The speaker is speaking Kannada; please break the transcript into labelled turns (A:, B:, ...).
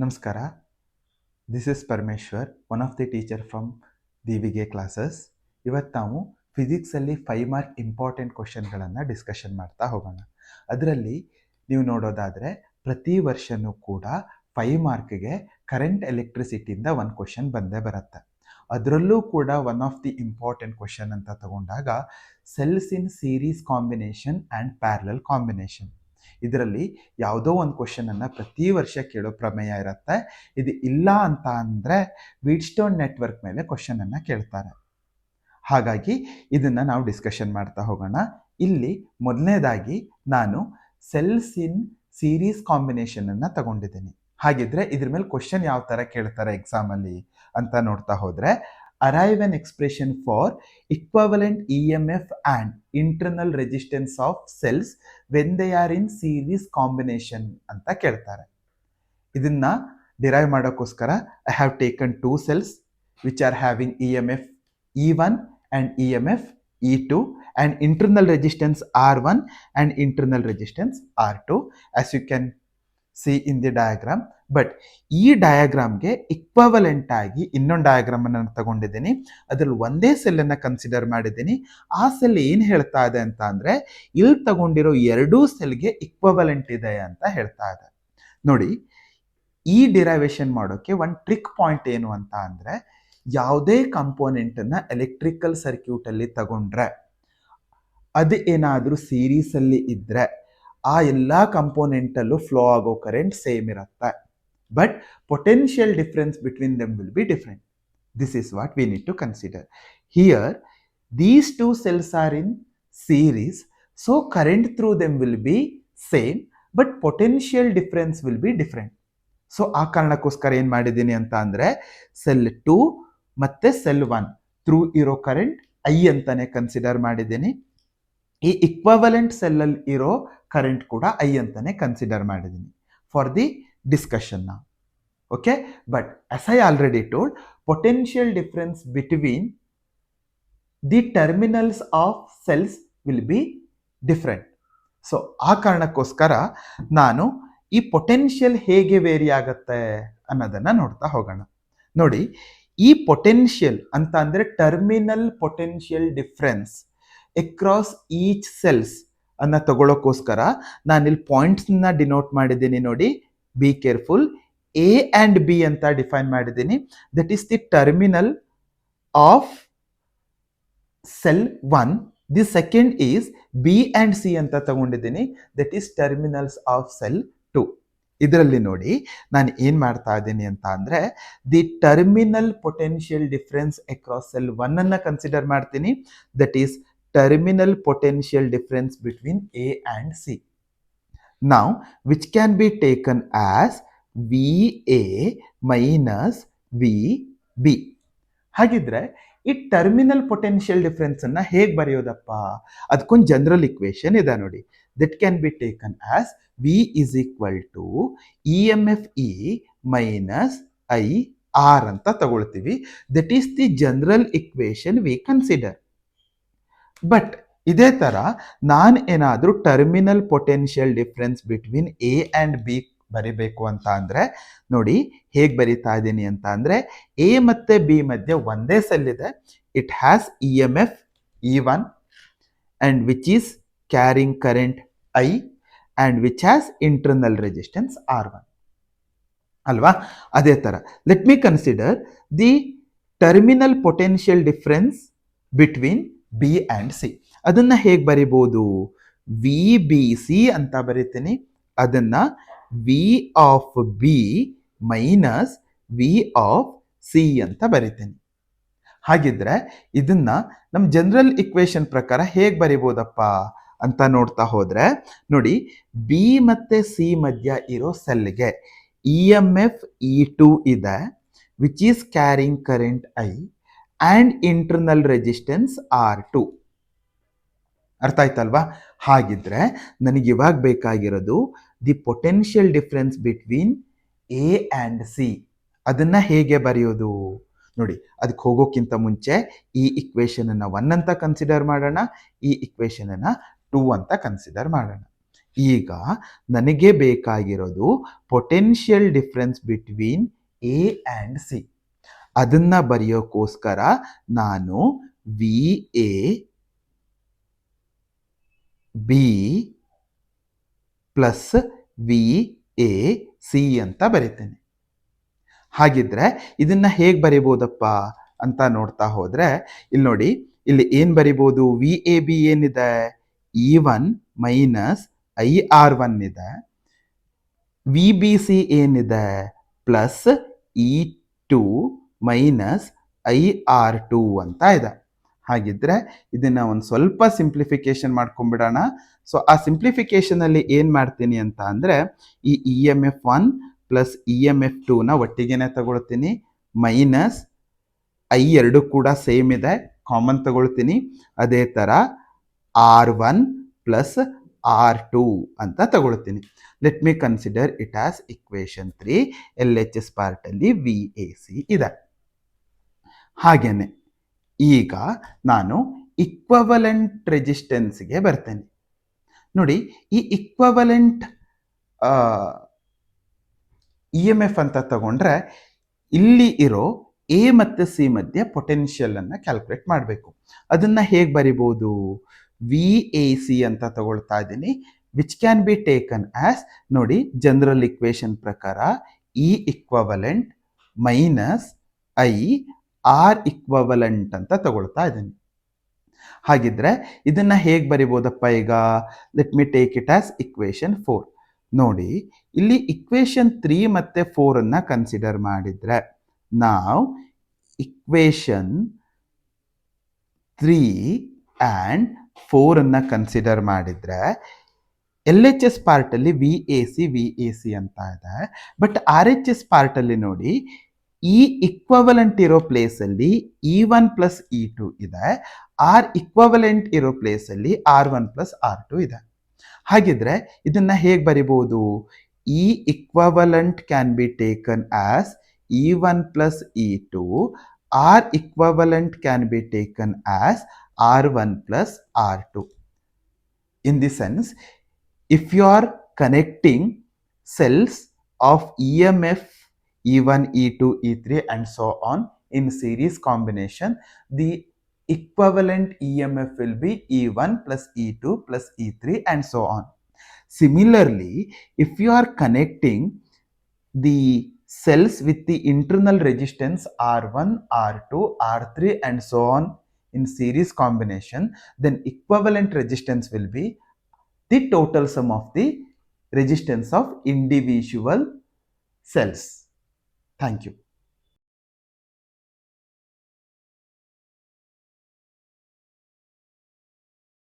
A: ನಮಸ್ಕಾರ. This is Parameshwar, one of the teacher from ದಿವಿಗೆ ಕ್ಲಾಸಸ್. ಇವತ್ತು ನಾವು ಫಿಸಿಕ್ಸಲ್ಲಿ 5 ಮಾರ್ಕ್ ಇಂಪಾರ್ಟೆಂಟ್ ಕ್ವಶನ್ಗಳನ್ನು ಡಿಸ್ಕಷನ್ ಮಾಡ್ತಾ ಹೋಗೋಣ. ಅದರಲ್ಲಿ ನೀವು ನೋಡೋದಾದರೆ ಪ್ರತಿ ವರ್ಷವೂ ಕೂಡ 5 ಮಾರ್ಕ್ಗೆ ಕರೆಂಟ್ ಎಲೆಕ್ಟ್ರಿಸಿಟಿಯಿಂದ ಒಂದು ಕ್ವಶನ್ ಬಂದೇ ಬರುತ್ತೆ. ಅದರಲ್ಲೂ ಕೂಡ one of the important question ಅಂತ ತಗೊಂಡಾಗ cells in series combination and parallel combination. ಇದರಲ್ಲಿ ಯಾವುದೋ ಒಂದು ಕ್ವಶನನ್ನು ಪ್ರತಿ ವರ್ಷ ಕೇಳೋ ಪ್ರಮೇಯ ಇರುತ್ತೆ. ಇದು ಇಲ್ಲ ಅಂತ ಅಂದರೆ ವೀಟ್ಸ್ಟೋನ್ ನೆಟ್ವರ್ಕ್ ಮೇಲೆ ಕ್ವಶನನ್ನು ಕೇಳ್ತಾರೆ. ಹಾಗಾಗಿ ಇದನ್ನು ನಾವು ಡಿಸ್ಕಷನ್ ಮಾಡ್ತಾ ಹೋಗೋಣ. ಇಲ್ಲಿ ಮೊದಲನೇದಾಗಿ ನಾನು ಸೆಲ್ಸ್ ಇನ್ ಸೀರೀಸ್ ಕಾಂಬಿನೇಷನನ್ನು ತಗೊಂಡಿದ್ದೀನಿ. ಹಾಗಿದ್ರೆ ಇದ್ರ ಮೇಲೆ ಕ್ವಶನ್ ಯಾವ ಥರ ಕೇಳ್ತಾರೆ ಎಕ್ಸಾಮಲ್ಲಿ ಅಂತ ನೋಡ್ತಾ ಹೋದರೆ, arrive an expression for equivalent E M F and internal resistance of cells when they are in series combination ಅಂತ ಕೇಳ್ತಾರೆ. ಇದನ್ನ ಡಿರೈವ್ ಮಾಡೋಕ್ಕೋಸ್ಕರ I have taken 2 cells which are having EMF E1 and EMF E2 and internal resistance R1 and internal resistance R2 as you can see in the diagram. But ಈ ಡಯಾಗ್ರಾಮ್ಗೆ ಇಕ್ವಲೆಂಟ್ ಆಗಿ ಇನ್ನೊಂದು ಡಯಾಗ್ರಾಮ್ ಅನ್ನು ತಗೊಂಡಿದ್ದೀನಿ. ಅದರಲ್ಲಿ ಒಂದೇ ಸೆಲ್ಲನ್ನು ಕನ್ಸಿಡರ್ ಮಾಡಿದ್ದೀನಿ. ಆ ಸೆಲ್ ಏನು ಹೇಳ್ತಾ ಇದೆ ಅಂತ ಅಂದರೆ, ಇಲ್ಲಿ ತಗೊಂಡಿರೋ ಎರಡೂ ಸೆಲ್ಗೆ ಇಕ್ವಲೆಂಟ್ ಇದೆ ಅಂತ ಹೇಳ್ತಾ ಇದೆ. ನೋಡಿ, ಈ ಡಿರೈವೇಶನ್ ಮಾಡೋಕ್ಕೆ ಒಂದು ಟ್ರಿಕ್ ಪಾಯಿಂಟ್ ಏನು ಅಂತ ಅಂದರೆ, ಯಾವುದೇ ಕಂಪೋನೆಂಟನ್ನು ಎಲೆಕ್ಟ್ರಿಕಲ್ ಸರ್ಕ್ಯೂಟಲ್ಲಿ ತಗೊಂಡ್ರೆ ಅದು ಏನಾದರೂ ಸೀರೀಸಲ್ಲಿ ಇದ್ದರೆ ಆ ಎಲ್ಲ ಕಂಪೋನೆಂಟಲ್ಲೂ ಫ್ಲೋ ಆಗೋ ಕರೆಂಟ್ ಸೇಮ್ ಇರುತ್ತೆ. But potential difference between them will be different. This is what we need to consider. Here these two cells are in series, so current through them will be same, but potential difference will be different. So ಆ ಕಾರಣಕ್ಕೋಸ್ಕರ ಏನು ಮಾಡಿದ್ದೀನಿ ಅಂತ ಅಂದರೆ, ಸೆಲ್ 2 ಮತ್ತು ಸೆಲ್ 1 ಥ್ರೂ ಇರೋ ಕರೆಂಟ್ ಐ ಅಂತಾನೆ ಕನ್ಸಿಡರ್ ಮಾಡಿದ್ದೀನಿ. ಈ ಇಕ್ವಲೆಂಟ್ ಸೆಲ್ಲಲ್ಲಿ ಇರೋ ಕರೆಂಟ್ ಕೂಡ ಐ ಅಂತಾನೆ ಕನ್ಸಿಡರ್ ಮಾಡಿದ್ದೀನಿ for the discussion. Okay, but as I already told, potential difference between the terminals of cells will be different. So ಆ ಕಾರಣಕ್ಕೋಸ್ಕರ ನಾನು ಈ ಪೊಟೆನ್ಷಿಯಲ್ ಹೇಗೆ ವೇರಿ ಆಗುತ್ತೆ ಅನ್ನೋದನ್ನು ನೋಡ್ತಾ ಹೋಗೋಣ. ನೋಡಿ, ಈ ಪೊಟೆನ್ಷಿಯಲ್ ಅಂತ ಅಂದರೆ terminal potential difference across each cells ಅನ್ನ ತಗೊಳ್ಳೋಕ್ಕೋಸ್ಕರ ನಾನಿಲ್ಲಿ ಪಾಯಿಂಟ್ಸ್ನ ಡಿನೋಟ್ ಮಾಡಿದ್ದೀನಿ. ನೋಡಿ, be careful. A and B ಅಂತ ಡಿಫೈನ್ ಮಾಡಿದ್ದೀನಿ. That is the terminal of cell 1. The second is B and C ಅಂತ ತಗೊಂಡಿದ್ದೀನಿ. That is terminals of cell 2. ಇದರಲ್ಲಿ ನೋಡಿ, ನಾನು ಏನು ಮಾಡ್ತಾ ಇದ್ದೀನಿ ಅಂತ ಅಂದರೆ, the terminal potential difference across cell 1 ಅನ್ನು ಕನ್ಸಿಡರ್ ಮಾಡ್ತೀನಿ. That is terminal potential difference between A and C. Now which can be taken as V A minus V B. ಹಾಗಿದ್ರೆ ಈ ಟರ್ಮಿನಲ್ ಪೊಟೆನ್ಷಿಯಲ್ ಡಿಫರೆನ್ಸ್ ಅನ್ನ ಹೇಗೆ ಬರೆಯೋದಪ್ಪ? ಅದಕ್ಕೊಂದು ಜನರಲ್ ಇಕ್ವೇಶನ್ ಇದೆ ನೋಡಿ. That can be taken as V is equal to E M F E minus I R ಅಂತ ತಗೊಳ್ತೀವಿ. That is the general equation we consider. But ಇದೇ ಥರ ನಾನು ಏನಾದರೂ terminal potential difference between A and B ಬರಿಬೇಕು ಅಂತ ಅಂದರೆ, ನೋಡಿ ಹೇಗೆ ಬರಿತಾ ಇದ್ದೀನಿ ಅಂತ ಅಂದರೆ, ಎ ಮತ್ತು ಬಿ ಮಧ್ಯೆ ಒಂದೇ ಸೆಲ್ ಇದೆ. It has E M F E1 and which is carrying current I and which has internal resistance R1 ಅಲ್ವಾ? ಅದೇ ಥರ let me consider the terminal potential difference between B and C. ಅದನ್ನು ಹೇಗೆ ಬರಿಬೋದು? ವಿ ಬಿ ಸಿ ಅಂತ ಬರಿತೀನಿ. ಅದನ್ನು V of B minus V of C ಅಂತ ಬರಿತೀನಿ. ಹಾಗಿದ್ರೆ ಇದನ್ನ ನಮ್ಮ ಜನರಲ್ ಇಕ್ವೇಶನ್ ಪ್ರಕಾರ ಹೇಗೆ ಬರಿಬೋದಪ್ಪ ಅಂತ ನೋಡ್ತಾ ಹೋದರೆ, ನೋಡಿ, ಬಿ ಮತ್ತು ಸಿ ಮಧ್ಯ ಇರೋ ಸೆಲ್ಗೆ ಇ ಎಮ್ ಎಫ್ E2 ಇದೆ, which is carrying current I and internal resistance R2. ಅರ್ಥ ಆಯ್ತಲ್ವಾ? ಹಾಗಿದ್ರೆ ನನಗೆ ಇವಾಗ ಬೇಕಾಗಿರೋದು the potential difference between A and C. ಅದನ್ನು ಹೇಗೆ ಬರೆಯೋದು? ನೋಡಿ, ಅದಕ್ಕೆ ಹೋಗೋಕ್ಕಿಂತ ಮುಂಚೆ ಈ ಇಕ್ವೇಶನನ್ನು 1 ಅಂತ ಕನ್ಸಿಡರ್ ಮಾಡೋಣ, ಈ ಇಕ್ವೇಶನನ್ನು 2 ಅಂತ ಕನ್ಸಿಡರ್ ಮಾಡೋಣ. ಈಗ ನನಗೆ ಬೇಕಾಗಿರೋದು potential difference between A and C. ಅದನ್ನು ಬರೆಯೋಕ್ಕೋಸ್ಕರ ನಾನು V A B plus V A C ಅಂತ ಬರಿತೇನೆ. ಹಾಗಿದ್ರೆ ಇದನ್ನ ಹೇಗೆ ಬರಿಬೋದಪ್ಪ ಅಂತ ನೋಡ್ತಾ ಹೋದ್ರೆ ಇಲ್ಲಿ ನೋಡಿ, ಇಲ್ಲಿ ಏನ್ ಬರಿಬೋದು? ವಿ ಎ ಬಿ ಏನಿದೆ? E1 ಮೈನಸ್ IR1 ಇದೆ. ವಿ ಬಿ ಸಿ ಏನಿದೆ? ಪ್ಲಸ್ E2 ಮೈನಸ್ IR2 ಅಂತ ಇದೆ. ಹಾಗಿದ್ರೆ ಇದನ್ನ ಒಂದು ಸ್ವಲ್ಪ ಸಿಂಪ್ಲಿಫಿಕೇಶನ್ ಮಾಡ್ಕೊಂಡ್ಬಿಡೋಣ. ಸೊ ಆ ಸಿಂಪ್ಲಿಫಿಕೇಶನ್ ಅಲ್ಲಿ ಏನ್ ಮಾಡ್ತೀನಿ ಅಂತ ಅಂದ್ರೆ, ಈ EMF1 ಪ್ಲಸ್ EMF2 ನ ಒಟ್ಟಿಗೆನೆ ತಗೊಳ್ತೀನಿ, ಮೈನಸ್ ಐ ಎರಡು ಕೂಡ ಸೇಮ್ ಇದೆ, ಕಾಮನ್ ತಗೊಳ್ತೀನಿ. ಅದೇ ತರ R1 ಪ್ಲಸ್ R2 ಅಂತ ತಗೊಳ್ತೀನಿ. Let me consider it as equation 3. LHS part ಅಲ್ಲಿ VAC ಇದೆ. ಹಾಗೇನೆ ಈಗ ನಾನು ಇಕ್ವವಲೆಂಟ್ ರೆಸಿಸ್ಟೆನ್ಸ್ಗೆ ಬರ್ತೇನೆ. ನೋಡಿ, ಈ ಇಕ್ವವಲೆಂಟ್ EMF ಅಂತ ತಗೊಂಡ್ರೆ ಇಲ್ಲಿ ಇರೋ ಎ ಮತ್ತು ಸಿ ಮಧ್ಯೆ ಪೊಟೆನ್ಷಿಯಲ್ ಅನ್ನ ಕ್ಯಾಲ್ಕುಲೇಟ್ ಮಾಡಬೇಕು. ಅದನ್ನ ಹೇಗೆ ಬರಿಬಹುದು? VAC ಅಂತ ತಗೊಳ್ತಾ ಇದ್ದೀನಿ, which can be taken as, ನೋಡಿ ಜನರಲ್ ಇಕ್ವೇಶನ್ ಪ್ರಕಾರ ಇ ಇಕ್ವವಲೆಂಟ್ ಮೈನಸ್ IR ಇಕ್ವವಲೆಂಟ್ ಅಂತ ತಗೊಳ್ತಾ ಇದ್ದೀನಿ. ಹಾಗಿದ್ರೆ ಇದನ್ನ ಹೇಗೆ ಬರಿಬೋದಪ್ಪ ಈಗ? Let me take it as equation 4. ನೋಡಿ, ಇಲ್ಲಿ ಇಕ್ವೇಶನ್ 3 ಮತ್ತೆ 4 ಅನ್ನ ಕನ್ಸಿಡರ್ ಮಾಡಿದ್ರೆ, ನಾವು ಇಕ್ವೇಶನ್ 3 ಆ್ಯಂಡ್ 4 ಅನ್ನ ಕನ್ಸಿಡರ್ ಮಾಡಿದ್ರೆ LHS ಪಾರ್ಟ್ ಅಲ್ಲಿ VAC ಅಂತ ಇದೆ. ಬಟ್ RHS ಪಾರ್ಟ್ ಅಲ್ಲಿ ನೋಡಿ, ಈ ಇಕ್ವವಲೆಂಟ್ ಇರೋ ಪ್ಲೇಸ್ ಅಲ್ಲಿ E1 ಪ್ಲಸ್ E2 ಇದೆ, ಆರ್ ಇಕ್ವವಲೆಂಟ್ ಇರೋ ಪ್ಲೇಸ್ ಅಲ್ಲಿ R1 ಪ್ಲಸ್ R2 ಇದೆ. ಹಾಗಿದ್ರೆ ಇದನ್ನ ಹೇಗೆ ಬರಿಬಹುದು? ಈ equivalent can be taken as E1 plus E2, R equivalent can be taken as R1 plus R2. In the sense, if you are connecting cells of EMF E1, E2, E3 and so on in series combination, the equivalent EMF will be E1 plus E2 plus E3 and so on. Similarly, if you are connecting the cells with the internal resistance R1, R2, R3 and so on in series combination, then equivalent resistance will be the total sum of the resistance of individual cells. Thank you.